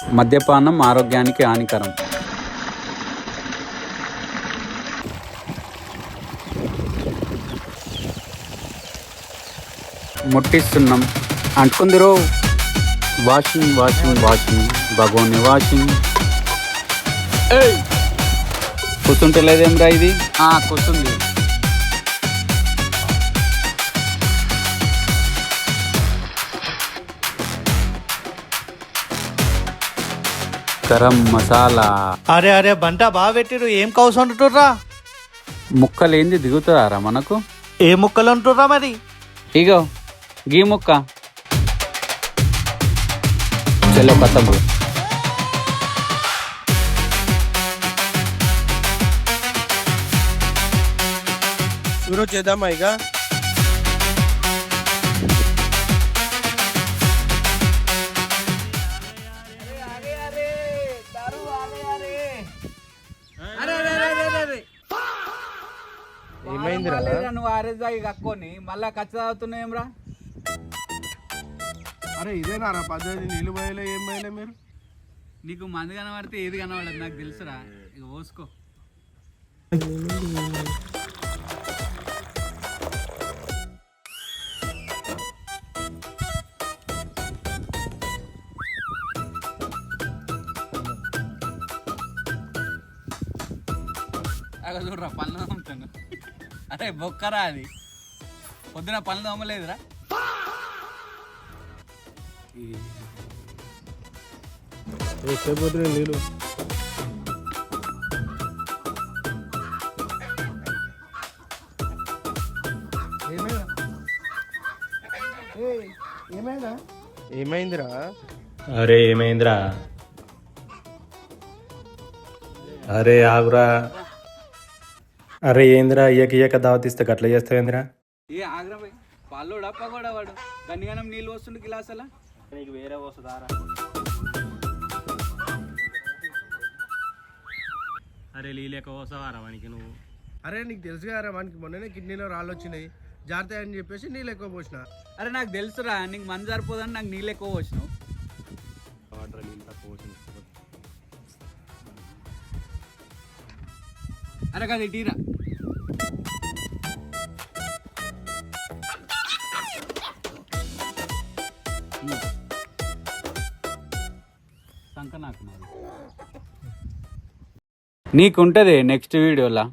మద్యపానం ఆరోగ్యానికి హానికరం. ముట్టిస్తున్నాం అంటుకుందిరో. వాషింగ్ వాషింగ్ వాషింగ్ భగోని వాషింగ్. కూర్చుంటలేదేమ్రా ఇది? కూర్చుంది. గరం మసాలా. అరే అరే బంట బాగా పెట్టిరు. ఏం కౌసు వండుతుర్రా? ముక్కలేంది దిగుతారా మనకు? ఏ ముక్కలు వండుతుర్రా మరి? ఇగో గీ ముక్క. చలో ఖతం. షురూ చేద్దామా ఇక? ఏమైందిరా? నువ్వు ఆరేజాయి కక్కొని మళ్ళా ఖర్చు తాగుతున్నాయేమ్రా? అరే ఇదేనారా పద్ధతి? నీళ్ళు పోయలే ఏం పోయలే మీరు? నీకు మంది కనబడితే ఏది కనబడదు, నాకు తెలుసురా. ఇక పోసుకో. అక్కడ చూడరా పనులు తోముతాను. అరే బొక్కరా అది. పొద్దున పనులు తోమలేదురా? నీళ్ళు ఏమైందిరా? అరే ఏమైందిరా? అరే ఆగురా. అరే ఏందిరా ఇయ్యక దావతిస్తే గట్ల చేస్తావేందిరా? ఏ ఆగ్రా పోయి పాలోడా పగోడా వాడు గన్నిగానం నీళ్ళు వస్తుండు గిలాసలా. నీకు వేరే వస్తుందారా? అరే నీళ్ళక వస్తావారా వానికి నువ్వు? అరే నీకు తెలుసు కదా మనకి మొన్ననే కిడ్నీలో రాళ్ళు వచ్చినాయి, జాగ్రత్త అని చెప్పేసి నీళ్ళు ఎక్కువ పోసిన. అరే నాకు తెలుసురా, నీకు మంది సరిపోదని నాకు నీళ్ళు ఎక్కువ వచ్చినావు. నీళ్ళు తక్కువ వచ్చిన. అరే కాదు ఇటీరా. నీకుంటది నెక్స్ట్ వీడియోలా.